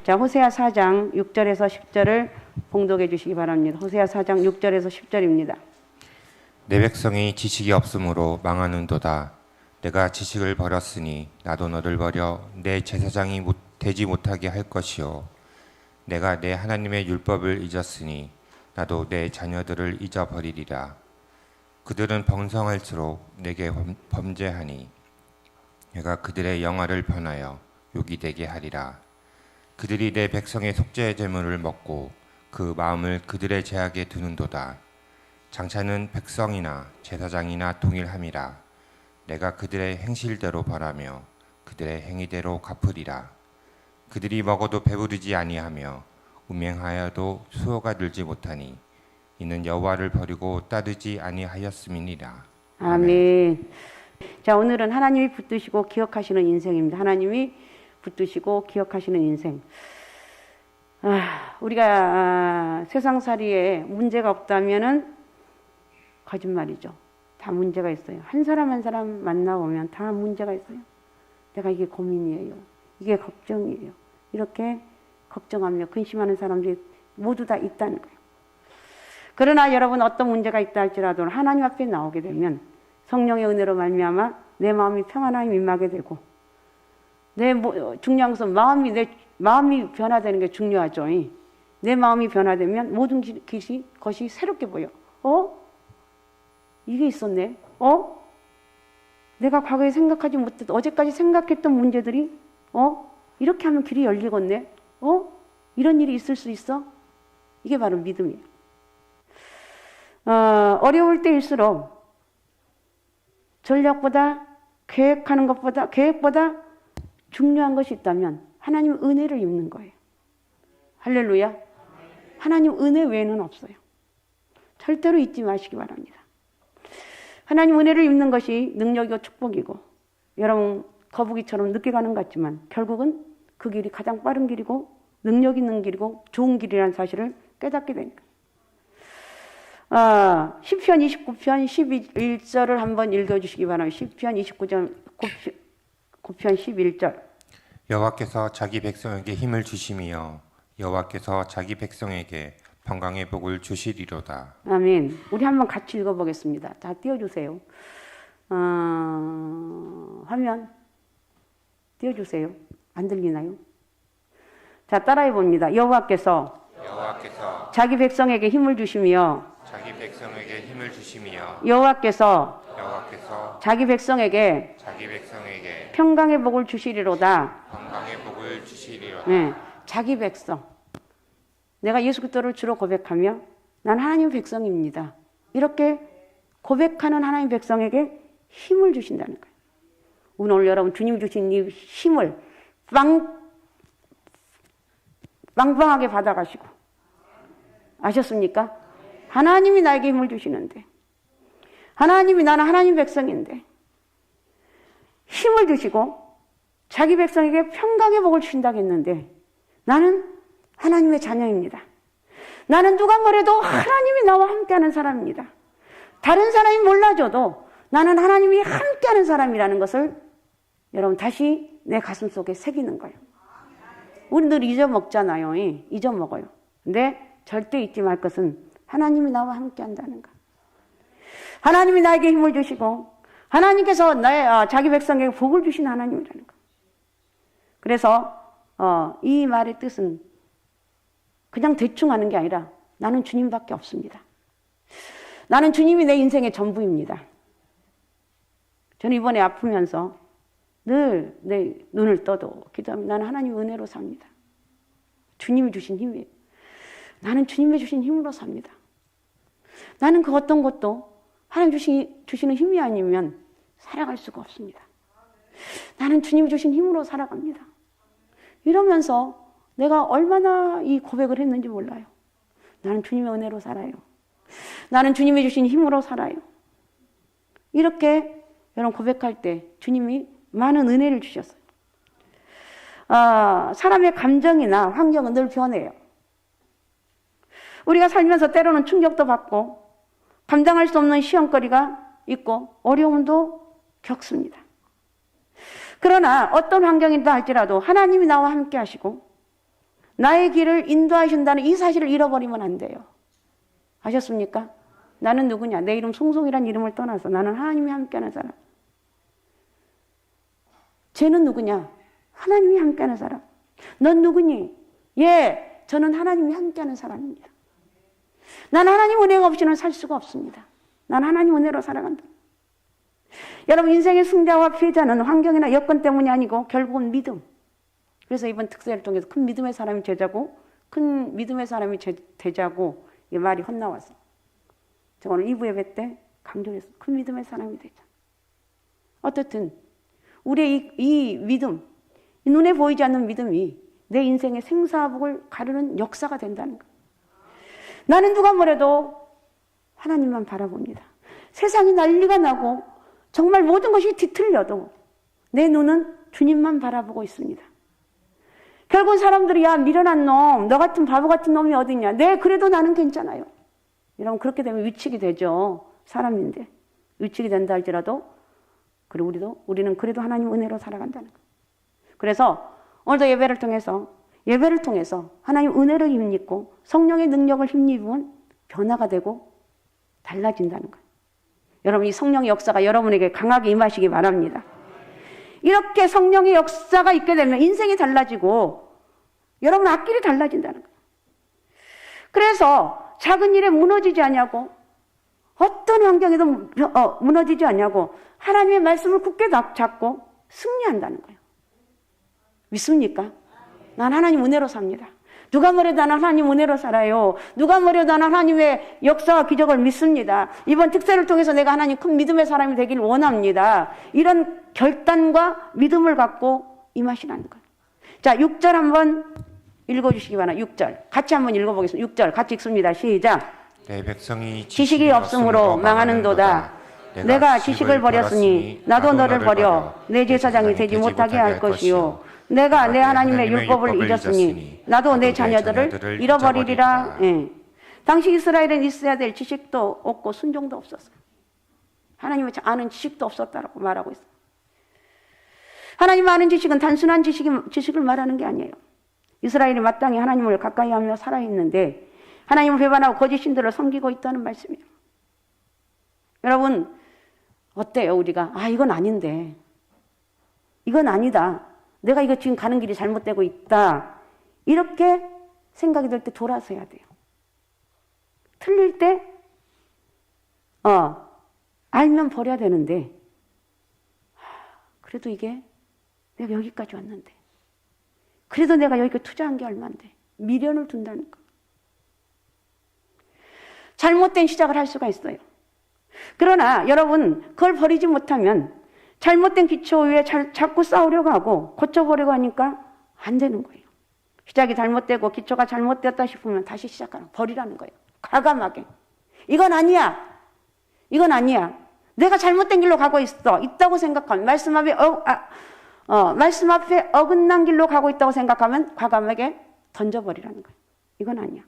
자, 호세아 4장 6절에서 10절을 봉독해 주시기 바랍니다. 호세아 4장 6절에서 10절입니다. 내 백성이 지식이 없으므로 망하는도다. 내가 지식을 버렸으니 나도 너를 버려 내 제사장이 되지 못하게 할 것이요. 내가 내 하나님의 율법을 잊었으니 나도 내 자녀들을 잊어버리리라. 그들은 번성할수록 내게 범죄하니 내가 그들의 영화를 변하여 욕이 되게 하리라. 그들이 내 백성의 속죄 제물을 먹고 그 마음을 그들의 제약에 두는도다. 장차는 백성이나 제사장이나 동일함이라. 내가 그들의 행실대로 벌하며 그들의 행위대로 갚으리라. 그들이 먹어도 배부르지 아니하며 음행하여도 수호가 늘지 못하니 이는 여호와를 버리고 따르지 아니하였음이니라. 아멘. 자, 오늘은 하나님이 붙드시고 기억하시는 인생입니다. 하나님이 붙드시고 기억하시는 인생. 우리가 세상살이에 문제가 없다면은 거짓말이죠. 다 문제가 있어요. 한 사람 한 사람 만나보면 다 문제가 있어요. 내가 이게 고민이에요. 이게 걱정이에요. 이렇게 걱정하며 근심하는 사람들이 모두 다 있다는 거예요. 그러나 여러분, 어떤 문제가 있다 할지라도 하나님 앞에 나오게 되면 성령의 은혜로 말미암아 내 마음이 평안함이 임하게 되고, 중요한 것은 내 마음이 변화되는 게 중요하죠. 내 마음이 변화되면 모든 것이 새롭게 보여. 이게 있었네. 내가 과거에 생각하지 못했던, 어제까지 생각했던 문제들이 이렇게 하면 길이 열리겠네. 이런 일이 있을 수 있어. 이게 바로 믿음이에요. 어려울 때일수록 전략보다 계획보다 중요한 것이 있다면 하나님 은혜를 입는 거예요. 할렐루야. 하나님 은혜 외에는 없어요. 절대로 잊지 마시기 바랍니다. 하나님 은혜를 입는 것이 능력이고 축복이고, 여러분 거북이처럼 늦게 가는 것 같지만 결국은 그 길이 가장 빠른 길이고 능력 있는 길이고 좋은 길이라는 사실을 깨닫게 되니까. 시편 29편 11절을 한번 읽어주시기 바랍니다. 시편 29편 11절. 여호와께서 자기 백성에게 힘을 주심이여 여호와께서 자기 백성에게 평강의 복을 주시리로다. 아멘. 우리 한번 같이 읽어보겠습니다. 다 띄워주세요. 화면 띄워주세요. 안 들리나요? 자, 따라해 봅니다. 여호와께서 자기 백성에게 힘을 주시며 여호와께서 자기 백성에게 평강의 복을 주시리로다. 네, 자기 백성. 내가 예수 그리스도를 주로 고백하며 난 하나님 백성입니다. 이렇게 고백하는 하나님 백성에게 힘을 주신다는 거예요. 오늘 여러분 주님 주신 이 힘을 빵빵하게 받아가시고, 아셨습니까? 하나님이 나에게 힘을 주시는데, 하나님이 나는 하나님 백성인데 힘을 주시고 자기 백성에게 평강의 복을 주신다고 했는데, 나는 하나님의 자녀입니다. 나는 누가 뭐래도 하나님이 나와 함께하는 사람입니다. 다른 사람이 몰라줘도 나는 하나님이 함께하는 사람이라는 것을 여러분 다시 내 가슴 속에 새기는 거예요. 우리 늘 잊어먹잖아요. 잊어먹어요. 근데 절대 잊지 말 것은 하나님이 나와 함께한다는 거. 하나님이 나에게 힘을 주시고 하나님께서 자기 백성에게 복을 주신 하나님이라는 거. 그래서 이 말의 뜻은 그냥 대충 하는 게 아니라 나는 주님밖에 없습니다. 나는 주님이 내 인생의 전부입니다. 저는 이번에 아프면서 늘 내 눈을 떠도 기도하면 나는 하나님 은혜로 삽니다. 주님이 주신 힘이에요. 나는 주님이 주신 힘으로 삽니다. 나는 그 어떤 것도 하나님 주시는 힘이 아니면 살아갈 수가 없습니다. 나는 주님이 주신 힘으로 살아갑니다. 이러면서 내가 얼마나 이 고백을 했는지 몰라요. 나는 주님의 은혜로 살아요. 나는 주님이 주신 힘으로 살아요. 이렇게 여러분 고백할 때 주님이 많은 은혜를 주셨어요. 사람의 감정이나 환경은 늘 변해요. 우리가 살면서 때로는 충격도 받고 감당할 수 없는 시험거리가 있고 어려움도 겪습니다. 그러나 어떤 환경이다 할지라도 하나님이 나와 함께 하시고 나의 길을 인도하신다는 이 사실을 잃어버리면 안 돼요. 아셨습니까? 나는 누구냐? 내 이름 송송이란 이름을 떠나서 나는 하나님이 함께하는 사람. 쟤는 누구냐? 하나님이 함께하는 사람. 넌 누구니? 예, 저는 하나님이 함께하는 사람입니다. 난 하나님 은혜가 없이는 살 수가 없습니다. 난 하나님 은혜로 살아간다. 여러분, 인생의 승자와 피해자는 환경이나 여건 때문이 아니고 결국은 믿음. 그래서 이번 특세를 통해서 큰 믿음의 사람이 제자고 큰 믿음의 사람이 되자고 이 말이 헛나왔어. 제가 오늘 2부 예배 때 강조했어. 큰 믿음의 사람이 되자. 어떻든 우리의 이 믿음, 이 눈에 보이지 않는 믿음이 내 인생의 생사복을 가르는 역사가 된다는 거예요. 나는 누가 뭐래도 하나님만 바라봅니다. 세상이 난리가 나고 정말 모든 것이 뒤틀려도 내 눈은 주님만 바라보고 있습니다. 결국 사람들이 야 미련한 놈, 너 같은 바보 같은 놈이 어딨냐. 네, 그래도 나는 괜찮아요. 여러분 그렇게 되면 위축이 되죠. 사람인데. 위축이 된다 할지라도 그리고 우리는 그래도 하나님 은혜로 살아간다는 거예요. 그래서 오늘도 예배를 통해서 하나님 은혜를 힘입고 성령의 능력을 힘입으면 변화가 되고 달라진다는 거예요. 여러분 이 성령의 역사가 여러분에게 강하게 임하시기 바랍니다. 이렇게 성령의 역사가 있게 되면 인생이 달라지고 여러분 앞길이 달라진다는 거예요. 그래서 작은 일에 무너지지 않냐고 어떤 환경에도 무너지지 않냐고 하나님의 말씀을 굳게 잡고 승리한다는 거예요. 믿습니까? 난 하나님 은혜로 삽니다. 누가 뭐래도 나는 하나님 은혜로 살아요. 누가 뭐래도 나는 하나님의 역사와 기적을 믿습니다. 이번 특세를 통해서 내가 하나님 큰 믿음의 사람이 되길 원합니다. 이런 결단과 믿음을 갖고 임하시라는 거예요. 자, 6절 한번 읽어주시기 바랍니다. 6절 같이 한번 읽어보겠습니다. 6절 같이 읽습니다. 시작. 내 백성이 지식이 없으므로 망하는도다. 내가 지식을 버렸으니 나도 너를 버려 내 제사장이 되지 못하게 할 것이요. 내가 내 하나님의 율법을 잊었으니 나도 내 자녀들을 잃어버리리라. 예. 당시 이스라엘은 있어야 될 지식도 없고 순종도 없었어요. 하나님을 아는 지식도 없었다고 말하고 있어요. 하나님 아는 지식은 단순한 지식을 말하는 게 아니에요. 이스라엘이 마땅히 하나님을 가까이하며 살아있는데 하나님을 배반하고 거짓 신들을 섬기고 있다는 말씀이에요. 여러분 어때요? 우리가 이건 아닌데 이건 아니다. 내가 이거 지금 가는 길이 잘못되고 있다. 이렇게 생각이 들 때 돌아서야 돼요. 틀릴 때 알면 버려야 되는데 그래도 이게 내가 여기까지 왔는데 그래도 내가 여기까지 투자한 게 얼만데 미련을 둔다는 거. 잘못된 시작을 할 수가 있어요. 그러나 여러분 그걸 버리지 못하면 잘못된 기초 위에 자꾸 싸우려고 하고 고쳐보려고 하니까 안 되는 거예요. 시작이 잘못되고 기초가 잘못되었다 싶으면 다시 시작하라. 버리라는 거예요. 과감하게. 이건 아니야. 이건 아니야. 내가 잘못된 길로 가고 있다고 생각하면 말씀 앞에 어긋난 길로 가고 있다고 생각하면 과감하게 던져버리라는 거예요. 이건 아니야.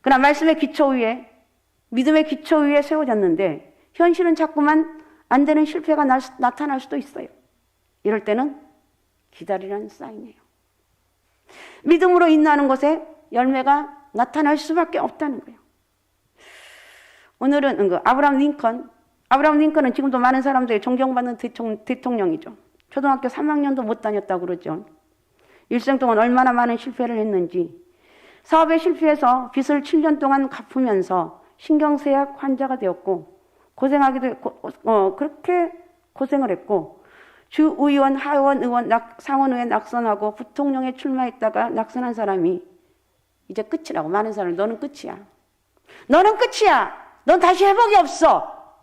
그러나 말씀의 기초 위에 믿음의 기초 위에 세워졌는데 현실은 자꾸만 안 되는 실패가 나타날 수도 있어요. 이럴 때는 기다리라는 사인이에요. 믿음으로 인도하는 곳에 열매가 나타날 수밖에 없다는 거예요. 오늘은 아브라함 링컨은 지금도 많은 사람들이 존경받는 대통령이죠. 초등학교 3학년도 못 다녔다고 그러죠. 일생 동안 얼마나 많은 실패를 했는지 사업에 실패해서 빚을 7년 동안 갚으면서 신경쇠약 환자가 되었고 고생하기도 했고 그렇게 고생을 했고 주의원, 하원 의원, 상원의회 낙선하고 부통령에 출마했다가 낙선한 사람이 이제 끝이라고 많은 사람이 너는 끝이야. 너는 끝이야. 넌 다시 회복이 없어.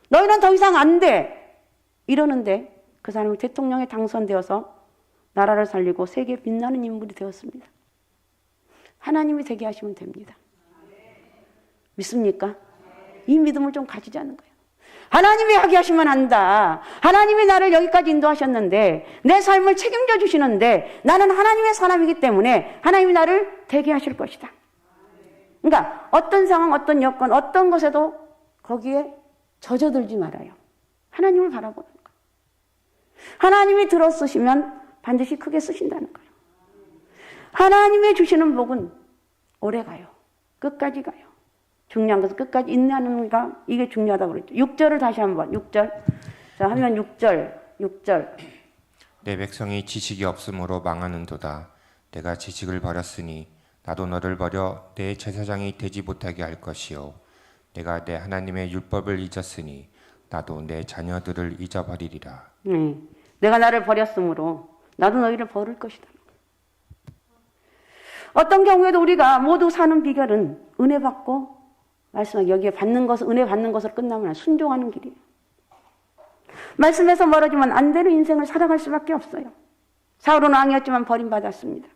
너희는 더 이상 안 돼. 이러는데 그 사람이 대통령에 당선되어서 나라를 살리고 세계에 빛나는 인물이 되었습니다. 하나님이 되게 하시면 됩니다. 믿습니까? 이 믿음을 좀 가지자는 거예요. 하나님이 하게 하시면 한다. 하나님이 나를 여기까지 인도하셨는데 내 삶을 책임져 주시는데 나는 하나님의 사람이기 때문에 하나님이 나를 되게 하실 것이다. 그러니까 어떤 상황, 어떤 여건, 어떤 것에도 거기에 젖어들지 말아요. 하나님을 바라보는 거예요. 하나님이 들어 쓰시면 반드시 크게 쓰신다는 거예요. 하나님의 주시는 복은 오래 가요. 끝까지 가요. 중요한 것은 끝까지 인내하는가, 이게 중요하다고 그랬죠. 6절을 다시 한번, 6절. 자, 하면 6절. 내 백성이 지식이 없으므로 망하는도다. 내가 지식을 버렸으니 나도 너를 버려 내 제사장이 되지 못하게 할 것이요. 내가 내 하나님의 율법을 잊었으니 나도 내 자녀들을 잊어버리리라. 내가 나를 버렸으므로 나도 너희를 버릴 것이다. 어떤 경우에도 우리가 모두 사는 비결은 은혜 받고 말씀하기, 여기에 받는 것은, 은혜 받는 것으로 끝나면 순종하는 길이에요. 말씀에서 멀어지면 안 되는 인생을 살아갈 수밖에 없어요. 사울은 왕이었지만 버림받았습니다.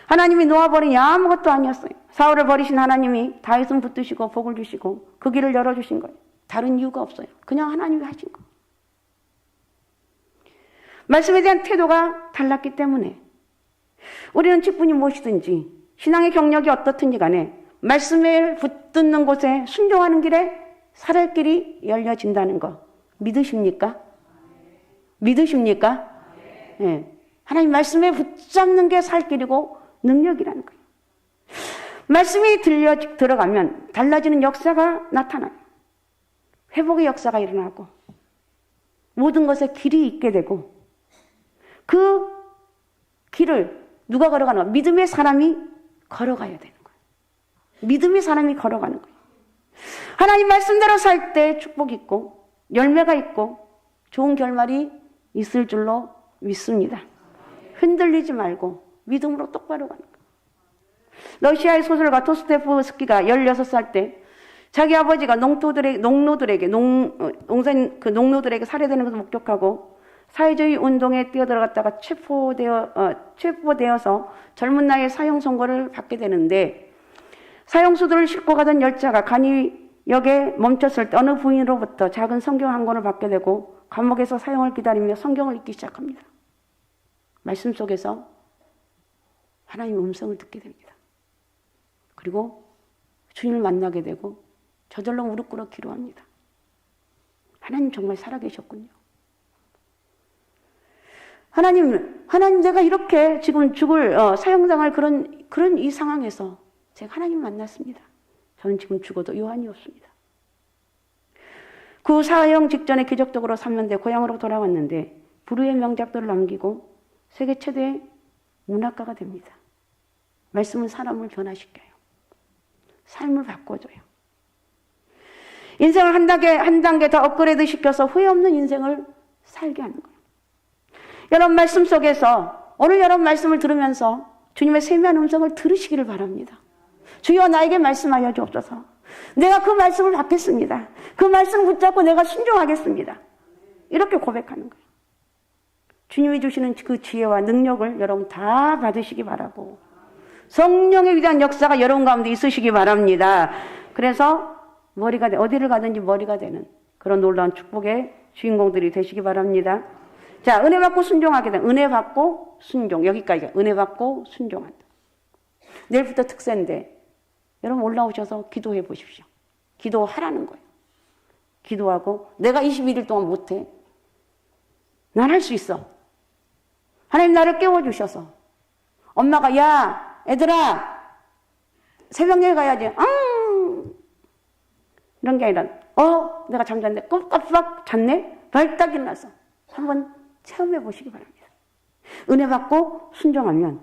하나님이 놓아버린 아무것도 아니었어요. 사울을 버리신 하나님이 다윗은 붙드시고 복을 주시고 그 길을 열어주신 거예요. 다른 이유가 없어요. 그냥 하나님이 하신 거. 말씀에 대한 태도가 달랐기 때문에 우리는 직분이 무엇이든지 신앙의 경력이 어떻든지 간에 말씀에 붙드는 곳에 순종하는 길에 살할 길이 열려진다는 거 믿으십니까? 믿으십니까? 네. 하나님 말씀에 붙잡는 게 살 길이고 능력이라는 거예요. 말씀이 들어가면 달라지는 역사가 나타나요. 회복의 역사가 일어나고 모든 것에 길이 있게 되고 그 길을 누가 걸어가는가? 믿음의 사람이 걸어가야 되는 거예요. 믿음의 사람이 걸어가는 거예요. 하나님 말씀대로 살 때 축복이 있고 열매가 있고 좋은 결말이 있을 줄로 믿습니다. 흔들리지 말고 믿음으로 똑바로 가는 거예요. 러시아의 소설가 도스토옙스키가 16살 때 자기 아버지가 농노들에게 살해되는 것을 목격하고 사회주의 운동에 뛰어들어갔다가 체포되어서 젊은 나이에 사형 선고를 받게 되는데 사형수들을 싣고 가던 열차가 간이역에 멈췄을 때 어느 부인으로부터 작은 성경 한 권을 받게 되고 감옥에서 사형을 기다리며 성경을 읽기 시작합니다. 말씀 속에서 하나님의 음성을 듣게 됩니다. 그리고 주님을 만나게 되고 저절로 무릎 꿇어 기도합니다. 하나님 정말 살아계셨군요. 하나님 내가 이렇게 지금 사형당할 그런 이 상황에서 제가 하나님 만났습니다. 저는 지금 죽어도 요한이 없습니다. 그 사형 직전에 기적적으로 3년 돼 고향으로 돌아왔는데 불후의 명작들을 남기고 세계 최대의 문학가가 됩니다. 말씀은 사람을 변화시켜요. 삶을 바꿔줘요. 인생을 한 단계 더 업그레이드 시켜서 후회 없는 인생을 살게 하는 거예요. 여러분 말씀 속에서 오늘 여러분 말씀을 들으면서 주님의 세미한 음성을 들으시기를 바랍니다. 주여 나에게 말씀하여 주옵소서. 내가 그 말씀을 받겠습니다. 그 말씀을 붙잡고 내가 순종하겠습니다. 이렇게 고백하는 거예요. 주님이 주시는 그 지혜와 능력을 여러분 다 받으시기 바라고 성령의 위대한 역사가 여러분 가운데 있으시기 바랍니다. 그래서 어디를 가든지 머리가 되는 그런 놀라운 축복의 주인공들이 되시기 바랍니다. 자, 은혜 받고 순종하게 된 은혜 받고 순종 여기까지가 은혜 받고 순종한다. 내일부터 특세인데 여러분 올라오셔서 기도해 보십시오. 기도하라는 거예요. 기도하고 내가 21일 동안 못해. 난 할 수 있어. 하나님 나를 깨워주셔서 엄마가 야 애들아 새벽에 가야지. 이런 게 아니라 내가 잠잤네. 깜빡 잤네. 발딱 일어나서 한번 체험해 보시기 바랍니다. 은혜 받고 순종하면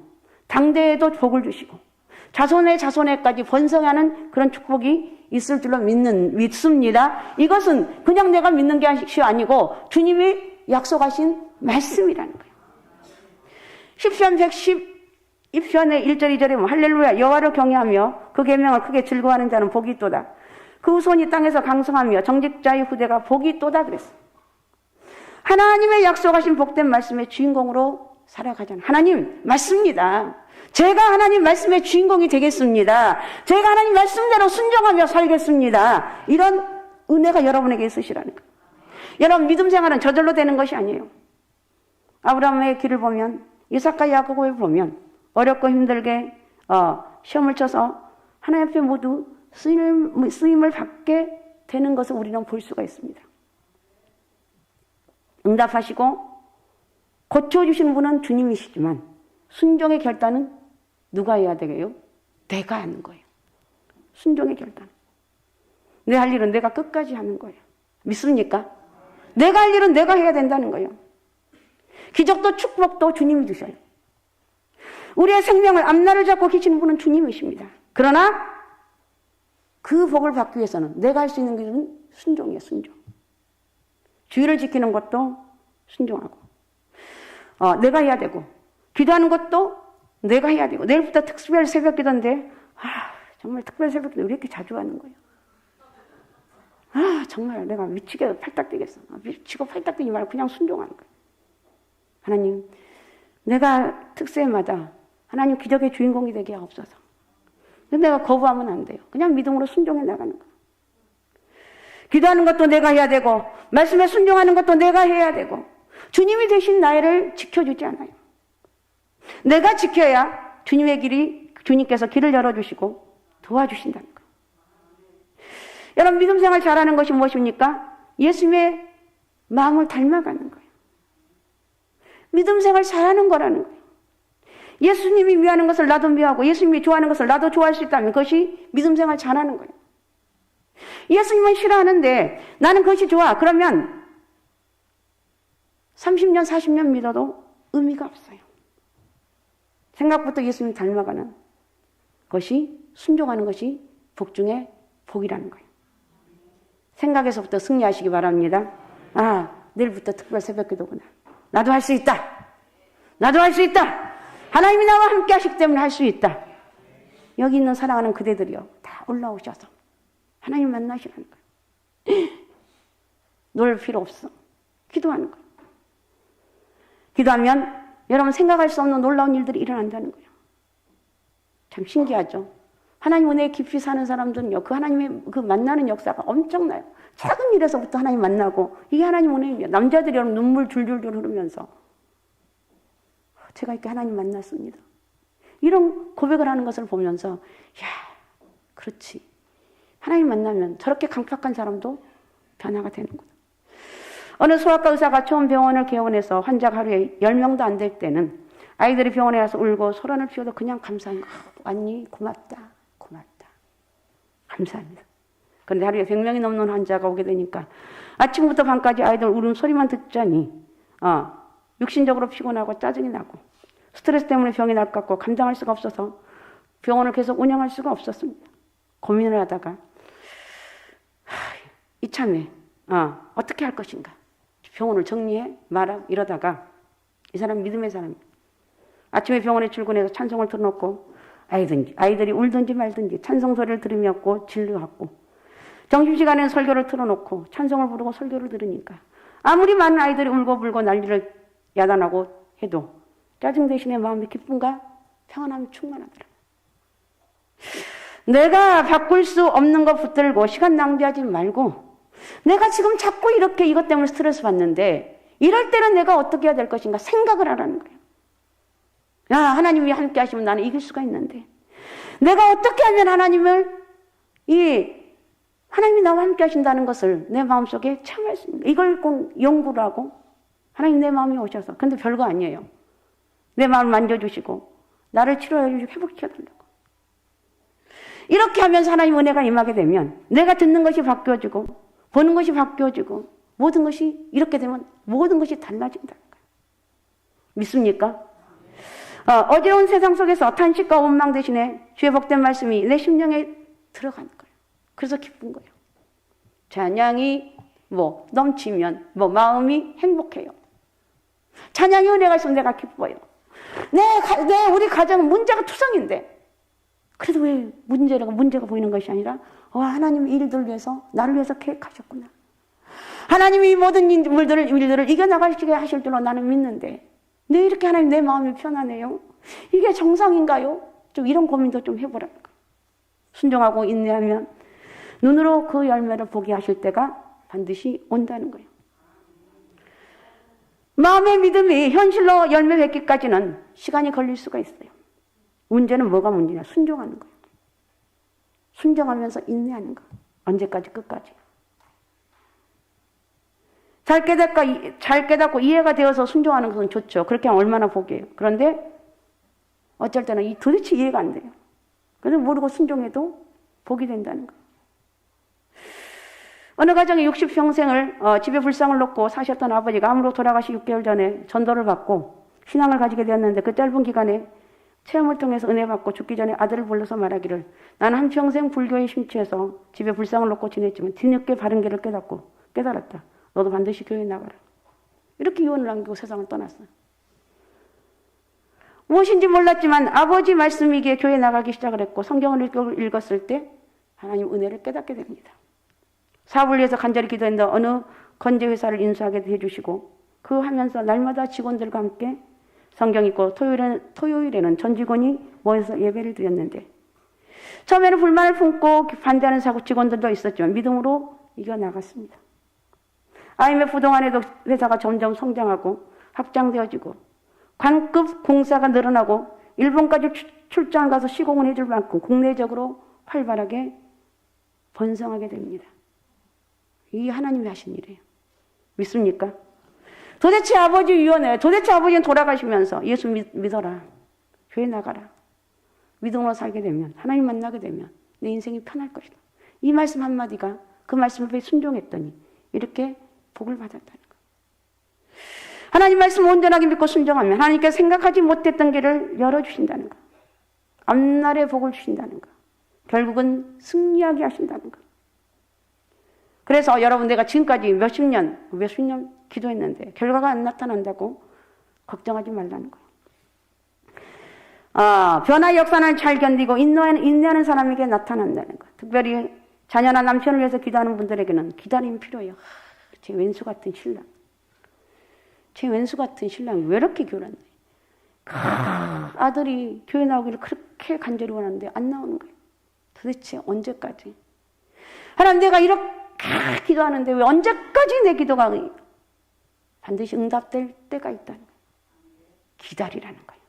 당대에도 복을 주시고 자손에까지 번성하는 그런 축복이 있을 줄로 믿습니다. 이것은 그냥 내가 믿는 게 아니고 주님이 약속하신 말씀이라는 거예요. 시편 112편의 1절 2절에 보면 할렐루야 여호와를 경외하며 그 계명을 크게 즐거워하는 자는 복이 있도다. 그 후손이 땅에서 강성하며 정직자의 후대가 복이 있도다 그랬어요. 하나님의 약속하신 복된 말씀의 주인공으로 살아가잖아요. 하나님 맞습니다. 제가 하나님 말씀의 주인공이 되겠습니다. 제가 하나님 말씀대로 순종하며 살겠습니다. 이런 은혜가 여러분에게 있으시라는 거예요. 여러분 믿음 생활은 저절로 되는 것이 아니에요. 아브라함의 길을 보면 이삭과 야곱을 보면 어렵고 힘들게 시험을 쳐서 하나님 앞에 모두 쓰임을 받게 되는 것을 우리는 볼 수가 있습니다. 응답하시고 고쳐주시는 분은 주님이시지만 순종의 결단은 누가 해야 되게요? 내가 하는 거예요. 순종의 결단. 내 할 일은 내가 끝까지 하는 거예요. 믿습니까? 내가 할 일은 내가 해야 된다는 거예요. 기적도 축복도 주님이 주셔요. 우리의 생명을 앞날을 잡고 계시는 분은 주님이십니다. 그러나 그 복을 받기 위해서는 내가 할 수 있는 길은 순종이에요. 순종. 주의를 지키는 것도 순종하고 내가 해야 되고 기도하는 것도 내가 해야 되고 내일부터 특별 새벽 기도인데 정말 특별 새벽 기도 왜 이렇게 자주 하는 거예요? 정말 내가 미치게 팔딱 뛰겠어. 미치고 팔딱 뛰지 말고 그냥 순종하는 거예요. 하나님, 내가 특세마다 하나님 기적의 주인공이 되게 하옵소서. 근데 내가 거부하면 안 돼요. 그냥 믿음으로 순종해 나가는 거예요. 기도하는 것도 내가 해야 되고 말씀에 순종하는 것도 내가 해야 되고 주님이 대신 나를 지켜주지 않아요. 내가 지켜야 주님께서 길을 열어주시고 도와주신다는 거예요. 여러분 믿음 생활 잘하는 것이 무엇입니까? 예수님의 마음을 닮아가는 거예요. 믿음 생활 잘하는 거라는 거예요. 예수님이 미워하는 것을 나도 미워하고 예수님이 좋아하는 것을 나도 좋아할 수 있다면 그것이 믿음 생활 잘하는 거예요. 예수님은 싫어하는데 나는 그것이 좋아. 그러면 30년, 40년 믿어도 의미가 없어요. 생각부터 예수님 닮아가는 것이 순종하는 것이 복 중에 복이라는 거예요. 생각에서부터 승리하시기 바랍니다. 내일부터 특별 새벽기도구나. 나도 할 수 있다. 나도 할 수 있다. 하나님이 나와 함께 하시기 때문에 할 수 있다. 여기 있는 사랑하는 그대들이요. 다 올라오셔서 하나님 만나시라는 거예요. 놀 필요 없어. 기도하는 거예요. 기도하면 여러분 생각할 수 없는 놀라운 일들이 일어난다는 거예요. 참 신기하죠. 하나님 은혜에 깊이 사는 사람들은요, 그 하나님의 그 만나는 역사가 엄청나요. 작은 일에서부터 하나님 만나고, 이게 하나님 은혜입니다. 남자들이 여러분 눈물 줄줄줄 흐르면서, 제가 이렇게 하나님 만났습니다. 이런 고백을 하는 것을 보면서, 그렇지. 하나님 만나면 저렇게 강팍한 사람도 변화가 되는구나. 어느 소아과 의사가 처음 병원을 개원해서 환자가 하루에 10명도 안 될 때는 아이들이 병원에 와서 울고 소란을 피워도 그냥 감사한 거. 왔니? 고맙다. 감사합니다. 그런데 하루에 100명이 넘는 환자가 오게 되니까 아침부터 밤까지 아이들 울음소리만 듣자니 육신적으로 피곤하고 짜증이 나고 스트레스 때문에 병이 날 것 같고 감당할 수가 없어서 병원을 계속 운영할 수가 없었습니다. 고민을 하다가 이참에 어떻게 할 것인가. 병원을 정리해 말아 이러다가 이 사람 믿음의 사람이에요. 아침에 병원에 출근해서 찬송을 틀어놓고 아이들이 울든지 말든지 찬송 소리를 들으며 진료하고 점심시간에는 설교를 틀어놓고 찬송을 부르고 설교를 들으니까 아무리 많은 아이들이 울고불고 난리를 야단하고 해도 짜증 대신에 마음이 기쁨과 평안함이 충만하더라고요. 내가 바꿀 수 없는 거 붙들고 시간 낭비하지 말고 내가 지금 자꾸 이렇게 이것 때문에 스트레스 받는데 이럴 때는 내가 어떻게 해야 될 것인가 생각을 하라는 거예요. 하나님이 함께 하시면 나는 이길 수가 있는데 내가 어떻게 하면 하나님이 나와 함께 하신다는 것을 내 마음속에 체험할 수 있는가. 이걸 꼭 연구를 하고 하나님 내 마음에 오셔서 근데 별거 아니에요. 내 마음을 만져주시고 나를 치료해 주시고 회복시켜달라고. 이렇게 하면서 하나님 은혜가 임하게 되면 내가 듣는 것이 바뀌어지고 보는 것이 바뀌어지고 모든 것이 이렇게 되면 모든 것이 달라진다는 거예요. 믿습니까? 어지러운 세상 속에서 탄식과 원망 대신에 주의 복된 말씀이 내 심령에 들어가는 거예요. 그래서 기쁜 거예요. 찬양이 넘치면 마음이 행복해요. 찬양이 은혜가 있으면 내가 기뻐요. 우리 가정은 문제가 투성인데 그래도 왜 문제가 보이는 것이 아니라 하나님 일들을 위해서 나를 위해서 계획하셨구나. 하나님이 모든 일들을 이겨나가시게 하실 줄로 나는 믿는데 왜 이렇게 하나님 내 마음이 편하네요? 이게 정상인가요? 좀 이런 고민도 좀 해보라는 거예요. 순종하고 인내하면 눈으로 그 열매를 보게 하실 때가 반드시 온다는 거예요. 마음의 믿음이 현실로 열매 맺기까지는 시간이 걸릴 수가 있어요. 문제는 뭐가 문제냐? 순종하는 거예요. 순종하면서 인내하는 거. 언제까지? 끝까지. 잘 깨닫고 이해가 되어서 순종하는 것은 좋죠. 그렇게 하면 얼마나 복이에요. 그런데 어쩔 때는 이 도대체 이해가 안 돼요. 그래서 모르고 순종해도 복이 된다는 거예요. 어느 가정에 60평생을 집에 불상을 놓고 사셨던 아버지가 암으로 돌아가시 6개월 전에 전도를 받고 신앙을 가지게 되었는데 그 짧은 기간에 체험을 통해서 은혜 받고 죽기 전에 아들을 불러서 말하기를 나는 한평생 불교에 심취해서 집에 불상을 놓고 지냈지만 뒤늦게 바른 길을 깨달았다. 너도 반드시 교회에 나가라. 이렇게 유언을 남기고 세상을 떠났어요. 무엇인지 몰랐지만 아버지 말씀이기에 교회에 나가기 시작을 했고 성경을 읽었을 때 하나님 은혜를 깨닫게 됩니다. 사업을 위해서 간절히 기도했는데 어느 건재회사를 인수하게 해주시고 그 하면서 날마다 직원들과 함께 성경 읽고 토요일에는 전 직원이 모여서 예배를 드렸는데 처음에는 불만을 품고 반대하는 직원들도 있었지만 믿음으로 이겨나갔습니다. IMF 동안에도 회사가 점점 성장하고 확장되어지고 관급 공사가 늘어나고 일본까지 출장을 가서 시공을 해줄 만큼 국내적으로 활발하게 번성하게 됩니다. 이게 하나님이 하신 일이에요. 믿습니까? 도대체 아버지 위원회, 도대체 아버지는 돌아가시면서 예수 믿어라. 교회 나가라. 믿음으로 살게 되면, 하나님 만나게 되면 내 인생이 편할 것이다. 이 말씀 한마디가 그 말씀 앞에 순종했더니 이렇게 복을 받았다는 거예요. 하나님 말씀 온전하게 믿고 순종하면 하나님께서 생각하지 못했던 길을 열어주신다는 거. 앞날에 복을 주신다는 거. 결국은 승리하게 하신다는 거. 그래서 여러분 내가 지금까지 몇십 년 기도했는데 결과가 안 나타난다고 걱정하지 말라는 거예요. 변화의 역사는 잘 견디고 인내하는 사람에게 나타난다는 거예요. 특별히 자녀나 남편을 위해서 기도하는 분들에게는 기다림이 필요해요. 제 왼수 같은 신랑. 제 왼수 같은 신랑이 왜 이렇게 교란해? 아들이 교회 나오기를 그렇게 간절히 원하는데 안 나오는 거예요. 도대체 언제까지? 하나님 내가 이렇게 기도하는데 왜 언제까지 내 기도가 반드시 응답될 때가 있다는 거예요. 기다리라는 거예요.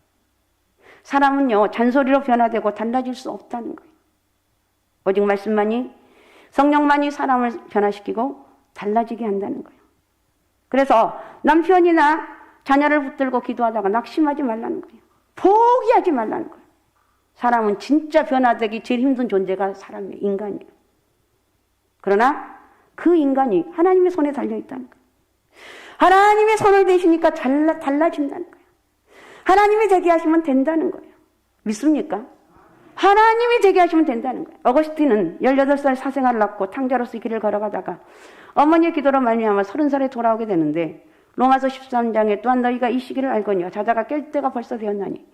사람은요 잔소리로 변화되고 달라질 수 없다는 거예요. 오직 말씀만이 성령만이 사람을 변화시키고 달라지게 한다는 거예요. 그래서 남편이나 자녀를 붙들고 기도하다가 낙심하지 말라는 거예요. 포기하지 말라는 거예요. 사람은 진짜 변화되기 제일 힘든 존재가 사람이에요. 인간이에요. 그러나 그 인간이 하나님의 손에 달려있다는 거예요. 하나님의 손을 대시니까 달라진다는 거예요. 하나님이 되게 하시면 된다는 거예요. 믿습니까? 하나님이 되게 하시면 된다는 거예요. 어거스틴은 18살 사생아를 낳고 탕자로서 길을 걸어가다가 어머니의 기도로 말미암아 30살에 돌아오게 되는데 로마서 13장에 또한 너희가 이 시기를 알거니와 자다가 깰 때가 벌써 되었나니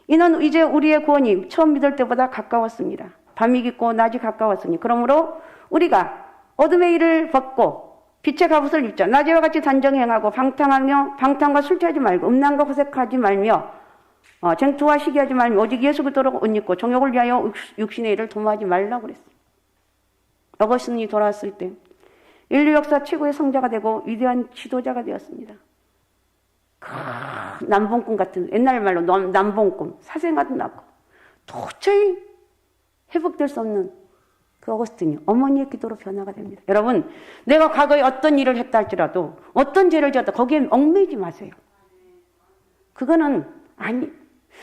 이는 이제 우리의 구원이 처음 믿을 때보다 가까웠습니다. 밤이 깊고 낮이 가까웠으니 그러므로 우리가 어둠의 일을 벗고 빛의 갑옷을 입자. 낮에와 같이 단정히 행하고 방탕과 술 취하지 말고 음란과 호색하지 말며 쟁투와 시기하지 말며 오직 예수 그리스도로 옷 입고 정욕을 위하여 육신의 일을 도모하지 말라고 그랬어요. 어거스틴이 돌아왔을 때 인류 역사 최고의 성자가 되고 위대한 지도자가 되었습니다. 남봉꾼 같은 옛날 말로 남봉꾼 사생아도 낳고 도저히 회복될 수 없는 그 어거스틴이 어머니의 기도로 변화가 됩니다. 여러분 내가 과거에 어떤 일을 했다 할지라도 어떤 죄를 지었다 거기에 얽매이지 마세요. 그거는 아니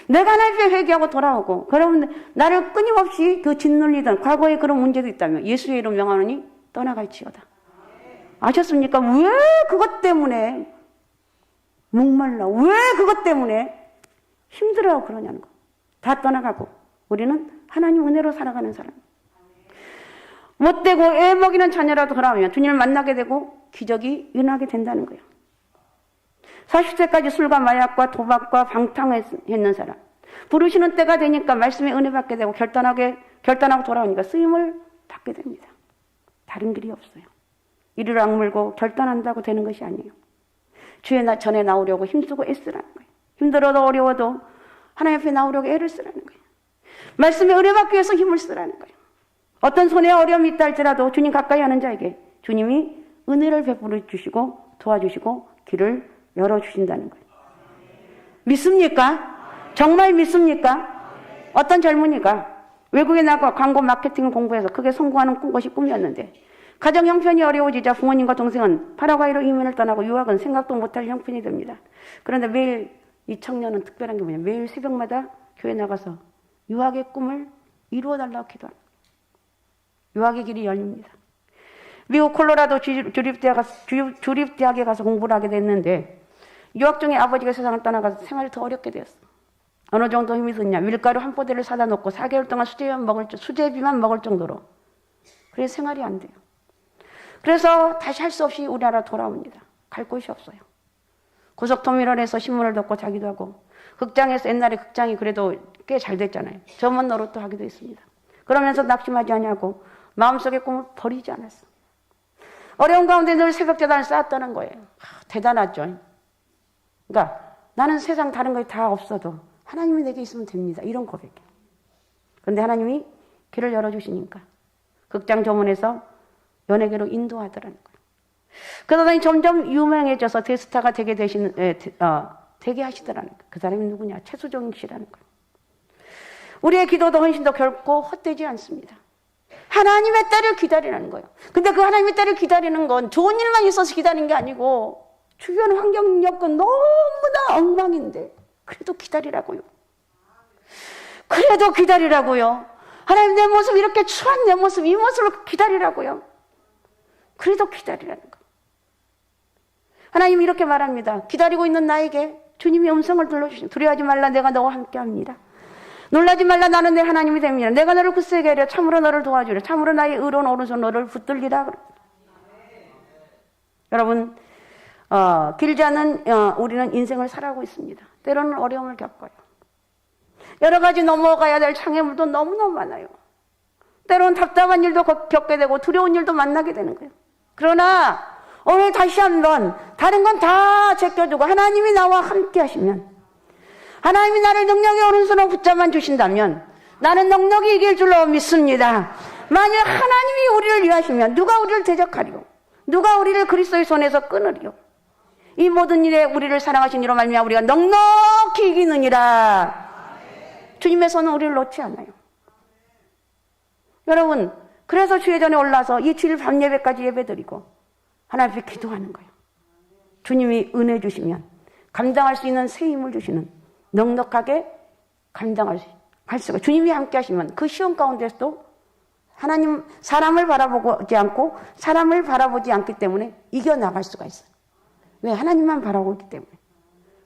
내가 하나님 앞에 회개하고 돌아오고 그러면 나를 끊임없이 그 짓눌리던 과거에 그런 문제도 있다면 예수의 이름 명하노니 떠나갈지어다. 아셨습니까? 왜 그것 때문에 목말라 왜 그것 때문에 힘들어하고 그러냐는 거. 다 떠나가고 우리는 하나님 은혜로 살아가는 사람. 못되고 애 먹이는 자녀라도 돌아오면 주님을 만나게 되고 기적이 일어나게 된다는 거예요. 40세까지 술과 마약과 도박과 방탕했는 사람. 부르시는 때가 되니까 말씀에 은혜 받게 되고 결단하고 돌아오니까 쓰임을 받게 됩니다. 다른 길이 없어요. 이를 악물고 결단한다고 되는 것이 아니에요. 주의 전에 나오려고 힘쓰고 애쓰라는 거예요. 힘들어도 어려워도 하나님 앞에 나오려고 애를 쓰라는 거예요. 말씀에 은혜 받기 위해서 힘을 쓰라는 거예요. 어떤 손에 어려움이 있다 할지라도 주님 가까이 하는 자에게 주님이 은혜를 베풀어 주시고 도와주시고 길을 열어주신다는 거예요. 믿습니까? 정말 믿습니까? 어떤 젊은이가 외국에 나가 광고 마케팅을 공부해서 크게 성공하는 것이 꿈이었는데 가정 형편이 어려워지자 부모님과 동생은 파라과이로 이민을 떠나고 유학은 생각도 못할 형편이 됩니다. 그런데 매일 이 청년은 특별한 게 뭐냐 매일 새벽마다 교회 나가서 유학의 꿈을 이루어달라고 기도하는 거예요. 유학의 길이 열립니다. 미국 콜로라도 주립대학에 가서 공부를 하게 됐는데 유학 중에 아버지가 세상을 떠나가서 생활이 더 어렵게 되었어. 어느 정도 힘이 드냐. 밀가루 한 포대를 사다 놓고 4개월 동안 수제비만 먹을 정도로. 그래서 생활이 안 돼요. 그래서 다시 할 수 없이 우리나라 돌아옵니다. 갈 곳이 없어요. 고속터미널에서 신문을 듣고 자기도 하고 극장에서 옛날에 극장이 그래도 꽤 잘 됐잖아요. 점원 노릇도 하기도 했습니다. 그러면서 낙심하지 않냐고 마음속의 꿈을 버리지 않았어. 어려운 가운데 늘 새벽 재단을 쌓았다는 거예요. 대단하죠. 그러니까 나는 세상 다른 거에 다 없어도 하나님이 내게 있으면 됩니다. 이런 고백이에요. 그런데 하나님이 길을 열어주시니까 극장 조문에서 연예계로 인도하더라는 거예요. 그러더니 점점 유명해져서 대스타가 되게 되게 하시더라는 거예요. 그 사람이 누구냐? 최수종 씨라는 거예요. 우리의 기도도 헌신도 결코 헛되지 않습니다. 하나님의 딸을 기다리라는 거예요. 근데 그 하나님의 딸을 기다리는 건 좋은 일만 있어서 기다리는 게 아니고 주변 환경 여건 너무나 엉망인데 그래도 기다리라고요. 그래도 기다리라고요. 하나님 내 모습 이렇게 추한 내 모습 이 모습을 기다리라고요. 그래도 기다리라는 거. 하나님이 이렇게 말합니다. 기다리고 있는 나에게 주님이 음성을 들려주시니 두려워하지 말라 내가 너와 함께합니다. 놀라지 말라 나는 내 하나님이 됩니다. 내가 너를 굳세게 하려 참으로 너를 도와주려 참으로 나의 의로운 오른손 너를 붙들리라. 여러분 길지 않은 우리는 인생을 살아가고 있습니다. 때로는 어려움을 겪어요. 여러 가지 넘어가야 될 장애물도 너무너무 많아요. 때로는 답답한 일도 겪게 되고 두려운 일도 만나게 되는 거예요. 그러나 오늘 다시 한번 다른 건 다 제껴두고 하나님이 나와 함께 하시면 하나님이 나를 능력의 오른손으로 붙잡아 주신다면 나는 능력이 이길 줄로 믿습니다. 만일 하나님이 우리를 위하시면 누가 우리를 대적하리요? 누가 우리를 그리스도의 손에서 끊으리요? 이 모든 일에 우리를 사랑하신 이로 말미암아 우리가 넉넉히 이기느니라. 주님의 손은 우리를 놓지 않아요. 여러분 그래서 주의 전에 올라서 이 7일 밤 예배까지 예배드리고 하나님 앞에 기도하는 거예요. 주님이 은혜 주시면 감당할 수 있는 새 힘을 주시는 넉넉하게 감당할 수가 주님이 함께 하시면 그 시험 가운데서도 하나님 사람을 바라보지 않고 사람을 바라보지 않기 때문에 이겨나갈 수가 있어요. 왜? 하나님만 바라보고 있기 때문에.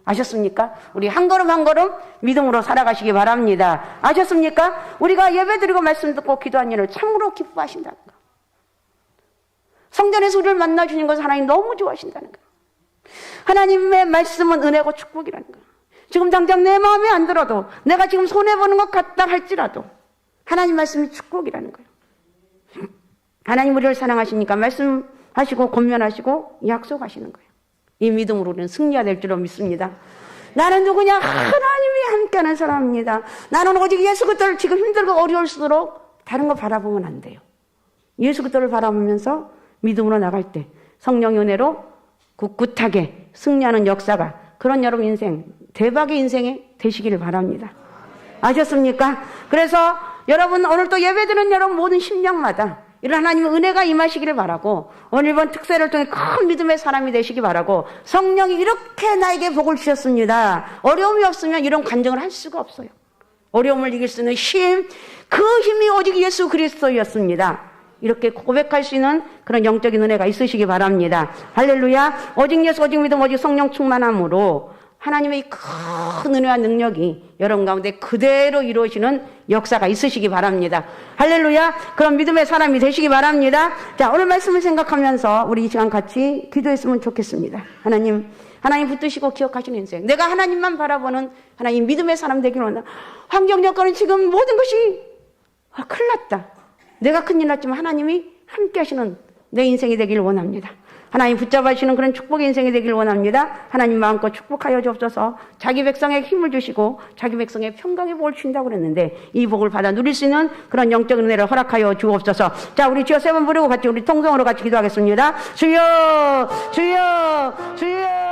아셨습니까? 우리 한 걸음 한 걸음 믿음으로 살아가시기 바랍니다. 아셨습니까? 우리가 예배드리고 말씀 듣고 기도한 일을 참으로 기뻐하신다는 거. 성전에서 우리를 만나주신 것을 하나님 너무 좋아하신다는 거. 하나님의 말씀은 은혜고 축복이라는 거. 지금 당장 내 마음에 안 들어도 내가 지금 손해보는 것 같다 할지라도 하나님 말씀이 축복이라는 거예요. 하나님 우리를 사랑하시니까 말씀하시고 권면하시고 약속하시는 거예요. 이 믿음으로 우리는 승리가 될 줄로 믿습니다. 나는 누구냐? 하나님이 함께하는 사람입니다. 나는 오직 예수 그리스도를 지금 힘들고 어려울수록 다른 거 바라보면 안 돼요. 예수 그리스도를 바라보면서 믿음으로 나갈 때 성령의 은혜로 꿋꿋하게 승리하는 역사가 그런 여러분 인생 대박의 인생이 되시기를 바랍니다. 아셨습니까? 그래서 여러분 오늘 또 예배드리는 여러분 모든 심령마다 이런 하나님의 은혜가 임하시기를 바라고 오늘 이번 특세를 통해 큰 믿음의 사람이 되시기 바라고 성령이 이렇게 나에게 복을 주셨습니다. 어려움이 없으면 이런 간증을 할 수가 없어요. 어려움을 이길 수 있는 힘, 그 힘이 오직 예수 그리스도였습니다. 이렇게 고백할 수 있는 그런 영적인 은혜가 있으시기 바랍니다. 할렐루야. 오직 예수 오직 믿음 오직 성령 충만함으로 하나님의 큰 은혜와 능력이 여러분 가운데 그대로 이루어지는 역사가 있으시기 바랍니다. 할렐루야. 그런 믿음의 사람이 되시기 바랍니다. 자, 오늘 말씀을 생각하면서 우리 이 시간 같이 기도했으면 좋겠습니다. 하나님 붙드시고 기억하시는 인생. 내가 하나님만 바라보는 하나님 믿음의 사람 되기를 원한다. 환경 여건은 지금 모든 것이 큰일 났다. 내가 큰일 났지만 하나님이 함께 하시는 내 인생이 되기를 원합니다. 하나님 붙잡아주시는 그런 축복의 인생이 되기를 원합니다. 하나님 마음껏 축복하여 주옵소서. 자기 백성에게 힘을 주시고 자기 백성의 평강의 복을 주신다고 그랬는데 이 복을 받아 누릴 수 있는 그런 영적 은혜를 허락하여 주옵소서. 자, 우리 주여 세 번 부르고 같이 우리 통성으로 같이 기도하겠습니다. 주여 주여 주여.